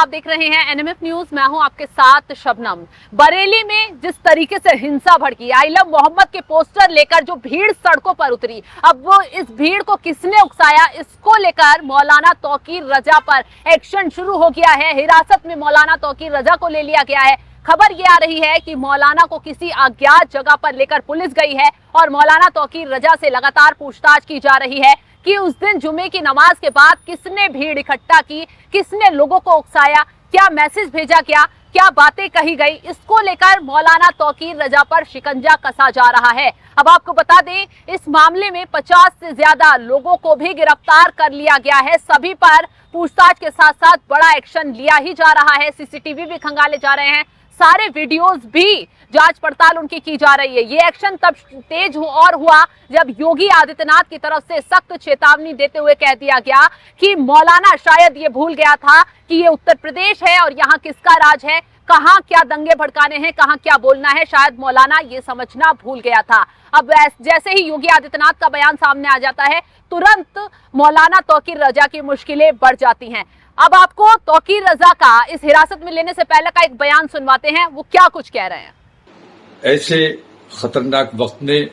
आप देख रहे हैं एनएमएफ न्यूज। मैं हूं आपके साथ शबनम। बरेली में जिस तरीके से हिंसा भड़की, आई लव मोहम्मद के पोस्टर लेकर जो भीड़ सड़कों पर उतरी, अब वो इस भीड़ को किसने उकसाया, इसको लेकर मौलाना तौकीर रजा पर एक्शन शुरू हो गया है। हिरासत में मौलाना तौकीर रजा को ले लिया गया है। खबर ये आ रही है कि मौलाना को किसी अज्ञात जगह पर लेकर पुलिस गई है और मौलाना तौकीर रजा से लगातार पूछताछ की जा रही है कि उस दिन जुमे की नमाज के बाद किसने भीड़ इकट्ठा की, किसने लोगों को उकसाया, क्या मैसेज भेजा गया, क्या बातें कही गई। इसको लेकर मौलाना तौकीर रजा पर शिकंजा कसा जा रहा है। अब आपको बता दें, इस मामले में 50 से ज्यादा लोगों को भी गिरफ्तार कर लिया गया है। सभी पर पूछताछ के साथ साथ बड़ा एक्शन लिया ही जा रहा है। सीसीटीवी भी खंगाले जा रहे हैं, सारे वीडियोस भी जांच पड़ताल उनकी की जा रही है। ये एक्शन तब तेज हुआ जब योगी आदित्यनाथ की तरफ से सख्त चेतावनी देते हुए कह दिया गया कि मौलाना शायद ये भूल गया था कि ये उत्तर प्रदेश है और यहाँ किसका राज है, कहाँ क्या दंगे भड़काने हैं, कहाँ क्या बोलना है। शायद मौलाना ये समझना भूल गया था। अब जैसे ही योगी आदित्यनाथ का बयान सामने आ जाता है, तुरंत मौलाना तौकीर रजा की मुश्किलें बढ़ जाती हैं। अब आपको तौकीर रजा का इस हिरासत में लेने से पहले का एक बयान सुनवाते हैं, वो क्या कुछ कह रहे हैं। ऐसे खतरनाक वक्त में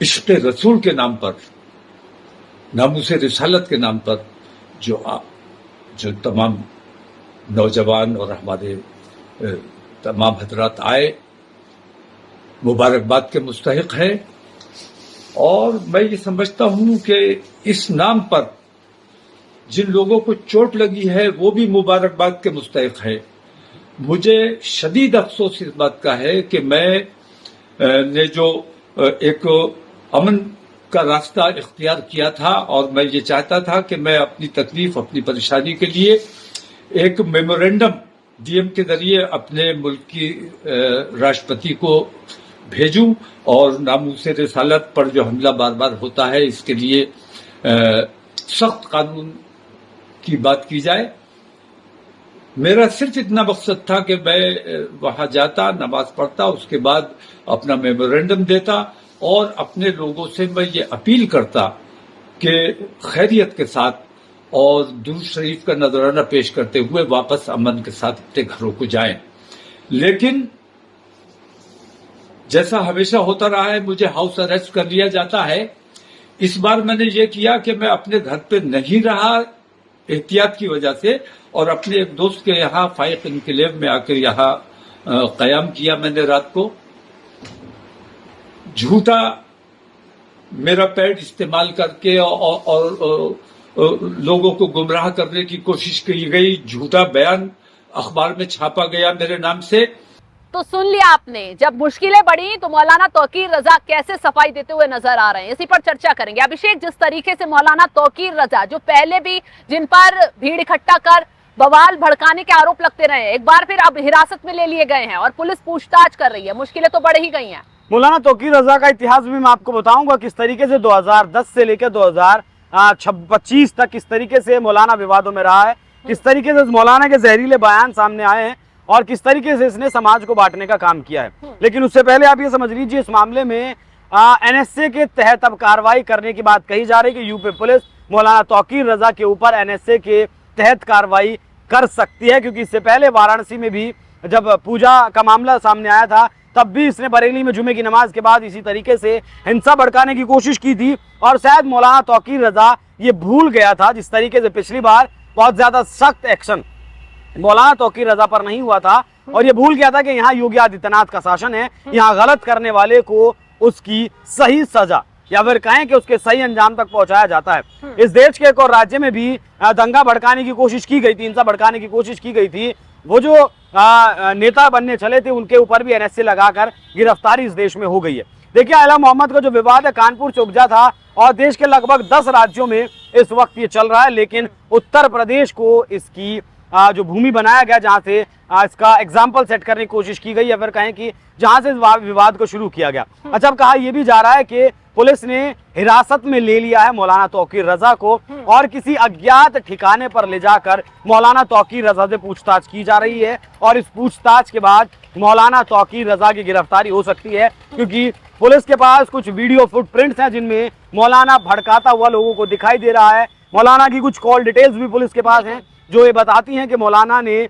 इश्क़ रसूल के नाम पर, नामूसे रिसालत के नाम पर जो तमाम नौजवान और हमारे तमाम हजरात आए, मुबारकबाद के मुस्तहिक है। और मैं ये समझता हूं कि इस नाम पर जिन लोगों को चोट लगी है वो भी मुबारकबाद के मुस्तहिक है। मुझे शदीद अफसोस इस बात का है कि मैं ने जो एक अमन का रास्ता इख्तियार किया था और मैं ये चाहता था कि मैं अपनी तकलीफ, अपनी परेशानी के लिए एक मेमोरेंडम डीएम के जरिए अपने मुल्क की राष्ट्रपति को भेजूं और नामूसे रिसालत पर जो हमला बार बार होता है इसके लिए सख्त कानून की बात की जाए। मेरा सिर्फ इतना मकसद था कि मैं वहां जाता, नमाज पढ़ता, उसके बाद अपना मेमोरेंडम देता और अपने लोगों से मैं ये अपील करता कि खैरियत के साथ और दुरूद शरीफ का नजराना पेश करते हुए वापस अमन के साथ अपने घरों को जाएं। लेकिन जैसा हमेशा होता रहा है, मुझे हाउस अरेस्ट कर लिया जाता है। इस बार मैंने ये किया कि मैं अपने घर पे नहीं रहा एहतियात की वजह से, और अपने एक दोस्त के यहाँ फाइक इनकलेव में आकर यहाँ कयाम किया मैंने रात को। झूठा मेरा पैड इस्तेमाल करके और लोगों को गुमराह करने की कोशिश की गई, झूठा बयान अखबार में छापा गया मेरे नाम से। तो सुन लिया आपने, जब मुश्किलें बढ़ी तो मौलाना तौकीर रजा कैसे सफाई देते हुए नजर आ रहे हैं, इसी पर चर्चा करेंगे। अभिषेक, जिस तरीके से मौलाना तौकीर रजा, जो पहले भी जिन पर भीड़ इकट्ठा कर बवाल भड़काने के आरोप लगते रहे, एक बार फिर अब हिरासत में ले लिए गए हैं और पुलिस पूछताछ कर रही है, मुश्किलें तो बढ़ ही गई हैं। मौलाना तौकीर रजा का इतिहास भी मैं आपको बताऊंगा किस तरीके से 2010 से लेकर 2025 तक किस तरीके से मौलाना विवादों में रहा है, किस तरीके से मौलाना के जहरीले बयान सामने आए हैं और किस तरीके से इसने समाज को बांटने का काम किया है। लेकिन उससे पहले आप ये समझ लीजिए, इस मामले में एनएसए के तहत अब कार्रवाई करने की बात कही जा रही है कि यूपी पुलिस मौलाना तौकीर रजा के ऊपर एनएसए के तहत कार्रवाई कर सकती है, क्योंकि इससे पहले वाराणसी में भी जब पूजा का मामला सामने आया था तब भी इसने बरेली में जुमे की नमाज के बाद इसी तरीके से हिंसा भड़काने की कोशिश की थी। और शायद मौलाना तौकीर रजा ये भूल गया था, जिस तरीके से पिछली बार बहुत ज्यादा सख्त एक्शन मौलाना तौकीर रजा पर नहीं हुआ था, और ये भूल गया था कि यहाँ योगी आदित्यनाथ का शासन है, यहाँ गलत करने वाले को उसकी सही सजा या फिर कहें कि उसके सही अंजाम तक पहुंचाया जाता है। इस देश के एक और राज्य में भी दंगा भड़काने की कोशिश की गई थी, हिंसा भड़काने की कोशिश की गई थी। वो जो नेता बनने चले थे उनके ऊपर भी एनएसए लगाकर गिरफ्तारी इस देश में हो गई है। देखिए, आई लव मोहम्मद का जो विवाद है कानपुर से उपजा था और देश के लगभग 10 राज्यों में इस वक्त ये चल रहा है, लेकिन उत्तर प्रदेश को इसकी जो भूमि बनाया गया जहां से इसका एग्जाम्पल सेट करने की कोशिश की गई, या फिर कहें कि जहां से इस विवाद को शुरू किया गया। अच्छा, अब कहा यह भी जा रहा है कि पुलिस ने हिरासत में ले लिया है मौलाना तौकीर रजा को और किसी अज्ञात ठिकाने पर ले जाकर मौलाना तौकीर रजा से पूछताछ की जा रही है, और इस पूछताछ के बाद मौलाना तौकीर रजा की गिरफ्तारी हो सकती है, क्योंकि पुलिस के पास कुछ वीडियो फुटप्रिंट्स हैं जिनमें मौलाना भड़काता हुआ लोगों को दिखाई दे रहा है। मौलाना की कुछ कॉल डिटेल्स भी पुलिस के पास हैं, जो ये बताती हैं कि मौलाना ने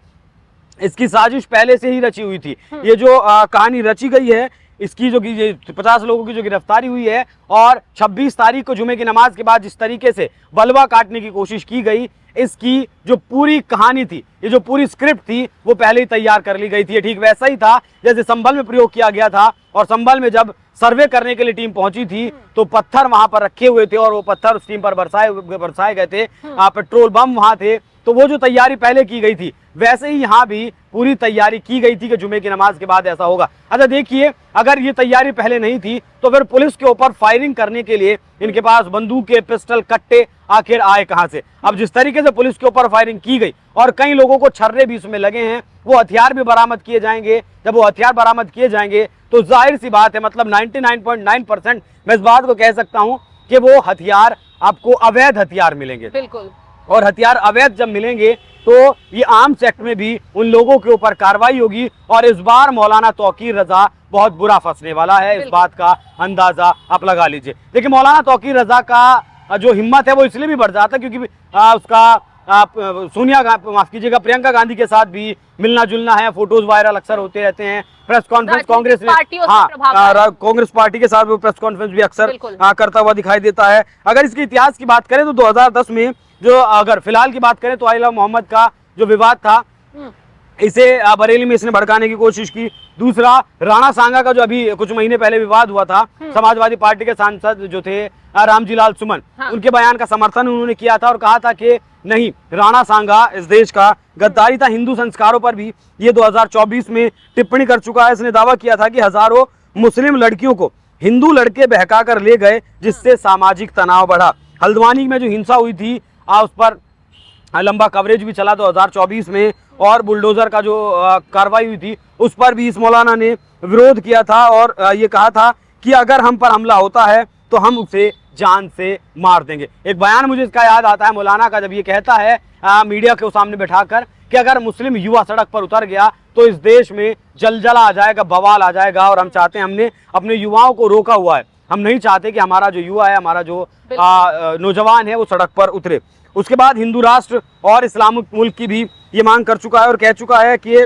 इसकी साजिश पहले से ही रची हुई थी। ये जो कहानी रची गई है, इसकी जो 50 लोगों की जो गिरफ्तारी हुई है और 26 तारीख को जुमे की नमाज के बाद जिस तरीके से बलवा काटने की कोशिश की गई, इसकी जो पूरी कहानी थी, ये जो पूरी स्क्रिप्ट थी, वो पहले ही तैयार कर ली गई थी। ठीक वैसा ही था जैसे संभल में प्रयोग किया गया था, और संभल में जब सर्वे करने के लिए टीम पहुंची थी तो पत्थर वहां पर रखे हुए थे और वो पत्थर उस टीम पर बरसाए गए थे, पेट्रोल बम वहां थे। तो वो जो तैयारी पहले की गई थी, वैसे ही यहाँ भी पूरी तैयारी की गई थी कि जुमे की नमाज के बाद ऐसा होगा। अच्छा देखिए, अगर ये तैयारी पहले नहीं थी तो फिर पुलिस के ऊपर फायरिंग करने के लिए इनके पास बंदूकें, पिस्टल, कट्टे आखिर आए कहां से? अब जिस तरीके से पुलिस के ऊपर फायरिंग की गई और कई लोगों को छर्रे भी इसमें लगे हैं, वो हथियार भी बरामद किए जाएंगे। जब वो हथियार बरामद किए जाएंगे तो जाहिर सी बात है, मतलब 99.9% मैं इस बात को कह सकता हूं कि वो हथियार आपको अवैध हथियार मिलेंगे। बिल्कुल। और हथियार अवैध जब मिलेंगे तो ये आर्म्स एक्ट में भी उन लोगों के ऊपर कार्रवाई होगी, और इस बार मौलाना तौकीर रजा बहुत बुरा फंसने वाला है। इस बात का अंदाजा आप लगा लीजिए। देखिए, मौलाना तौकीर रजा का जो हिम्मत है वो इसलिए भी बढ़ जाता है क्योंकि उसका माफ कीजिएगा, प्रियंका गांधी के साथ भी मिलना जुलना है, फोटोज वायरल अक्सर होते रहते हैं। प्रेस कॉन्फ्रेंस कांग्रेस ने, कांग्रेस पार्टी के साथ वो प्रेस कॉन्फ्रेंस भी अक्सर करता हुआ दिखाई देता है। अगर इसके इतिहास की बात करें तो 2010 में जो, अगर फिलहाल की बात करें तो आइला मोहम्मद का जो विवाद था, इसे बरेली में इसने भड़काने की कोशिश की। दूसरा, राणा सांगा का जो अभी कुछ महीने पहले विवाद हुआ था, समाजवादी पार्टी के सांसद जो थे रामजीलाल सुमन, उनके बयान का समर्थन उन्होंने किया था और कहा था कि नहीं, राणा सांगा इस देश का गद्दारी था। हिंदू संस्कारों पर भी ये 2024 में टिप्पणी कर चुका है। इसने दावा किया था कि हजारों मुस्लिम लड़कियों को हिंदू लड़के बहका कर ले गए, जिससे सामाजिक तनाव बढ़ा। हल्द्वानी में जो हिंसा हुई थी उस पर लंबा कवरेज भी चला 2024 में, और बुलडोजर का जो कार्रवाई हुई थी उस पर भी इस मौलाना ने विरोध किया था और ये कहा था कि अगर हम पर हमला होता है तो हम उसे जान से मार देंगे। एक बयान मुझे इसका याद आता है मौलाना का, जब ये कहता है मीडिया के सामने बैठाकर कि अगर मुस्लिम युवा सड़क पर उतर गया तो इस देश में जलजला आ जाएगा, बवाल आ जाएगा, और हम चाहते हैं, हमने अपने युवाओं को रोका हुआ है, हम नहीं चाहते कि हमारा जो युवा है, हमारा जो नौजवान है वो सड़क पर उतरे। उसके बाद हिंदू राष्ट्र और इस्लामिक मुल्क की भी ये मांग कर चुका है और कह चुका है कि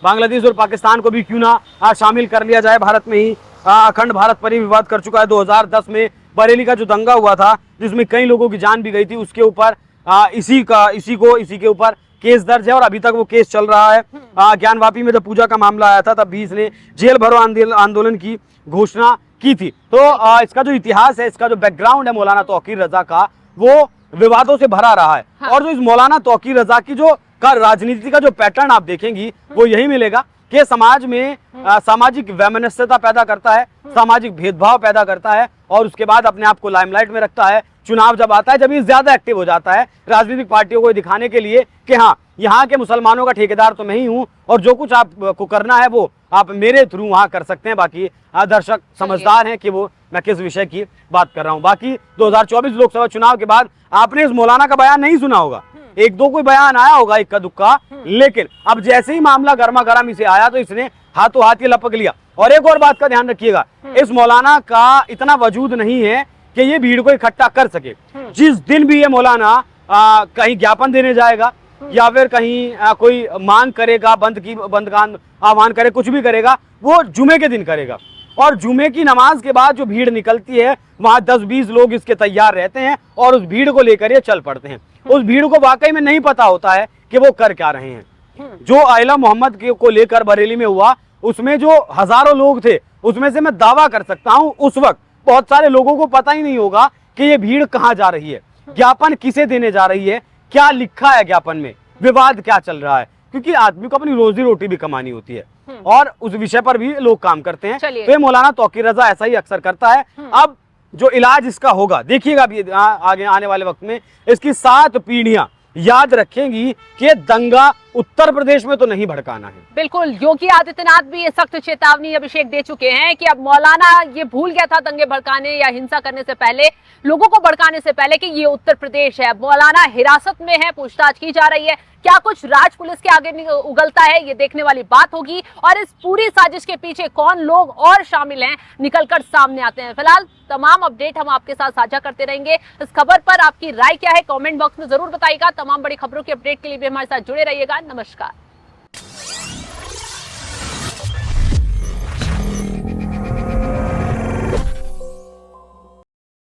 बांग्लादेश और पाकिस्तान को भी क्यों ना शामिल कर लिया जाए भारत में ही। अखंड भारत पर ही विवाद कर चुका है। 2010 में बरेली का जो दंगा हुआ था जिसमें कई लोगों की जान भी गई थी, उसके ऊपर इसी के ऊपर केस दर्ज है और अभी तक वो केस चल रहा है। ज्ञानवापी में जब पूजा का मामला आया था तब भी इसने जेल भरो आंदोलन की घोषणा की थी। तो इसका जो इतिहास है, इसका जो बैकग्राउंड है मौलाना तौकीर रजा का, वो विवादों से भरा रहा है। हाँ। और जो इस मौलाना तौकीर रजा की जो राजनीति का जो पैटर्न आप देखेंगी वो यही मिलेगा कि समाज में सामाजिक वैमनस्यता पैदा करता है, सामाजिक भेदभाव पैदा करता है, और उसके बाद अपने आप को लाइमलाइट में रखता है। चुनाव जब आता है, जब ये ज्यादा एक्टिव हो जाता है राजनीतिक पार्टियों को दिखाने के लिए कि हाँ, यहाँ के मुसलमानों का ठेकेदार तो मैं ही हूँ और जो कुछ आपको करना है वो आप मेरे थ्रू वहाँ कर सकते हैं। बाकी दर्शक समझदार हैं कि वो मैं किस विषय की बात कर रहा हूँ। बाकी 2024 लोकसभा चुनाव के बाद आपने इस मौलाना का बयान नहीं सुना होगा, एक दो कोई बयान आया होगा इक्का दुक्का, लेकिन अब जैसे ही मामला गर्मा गर्म इसे आया तो इसने हाथों हाथ ये लपक लिया। और एक और बात का ध्यान रखिएगा, इस मौलाना का इतना वजूद नहीं है कि ये भीड़ को इकट्ठा कर सके। जिस दिन भी ये मौलाना कहीं ज्ञापन देने जाएगा या फिर कहीं कोई मांग करेगा, बंद का आह्वान करे, कुछ भी करेगा, वो जुमे के दिन करेगा। और जुमे की नमाज के बाद जो भीड़ निकलती है वहां 10-20 लोग इसके तैयार रहते हैं और उस भीड़ को लेकर ये चल पड़ते हैं। उस भीड़ को वाकई में नहीं पता होता है कि वो कर क्या रहे हैं। जो आइला मोहम्मद को लेकर बरेली में हुआ, उसमें जो हजारों लोग थे, उसमें से मैं दावा कर सकता हूं उस वक्त बहुत सारे लोगों को पता ही नहीं होगा कि ये भीड़ कहां जा रही है, ज्ञापन किसे देने जा रही है, क्या लिखा है ज्ञापन में, विवाद क्या चल रहा है, क्योंकि आदमी को अपनी रोजी रोटी भी कमानी होती है और उस विषय पर भी लोग काम करते हैं। तो मौलाना तौकीर रजा ऐसा ही अक्सर करता है। अब जो इलाज इसका होगा, देखिएगा अभी आगे आने वाले वक्त में इसकी 7 पीढ़ियां याद रखेंगी कि दंगा उत्तर प्रदेश में तो नहीं भड़काना है। बिल्कुल, योगी आदित्यनाथ भी ये सख्त चेतावनी अभिषेक दे चुके हैं कि अब मौलाना ये भूल गया था दंगे भड़काने या हिंसा करने से पहले, लोगों को भड़काने से पहले, कि ये उत्तर प्रदेश है। मौलाना हिरासत में है, पूछताछ की जा रही है, क्या कुछ राज पुलिस के आगे उगलता है, ये देखने वाली बात होगी। और इस पूरी साजिश के पीछे कौन लोग और शामिल हैं, निकलकर सामने आते हैं। फिलहाल तमाम अपडेट हम आपके साथ साझा करते रहेंगे। इस खबर पर आपकी राय क्या है, कमेंट बॉक्स में जरूर बताइएगा। तमाम बड़ी खबरों की अपडेट के लिए भी हमारे साथ जुड़े रहिएगा। नमस्कार।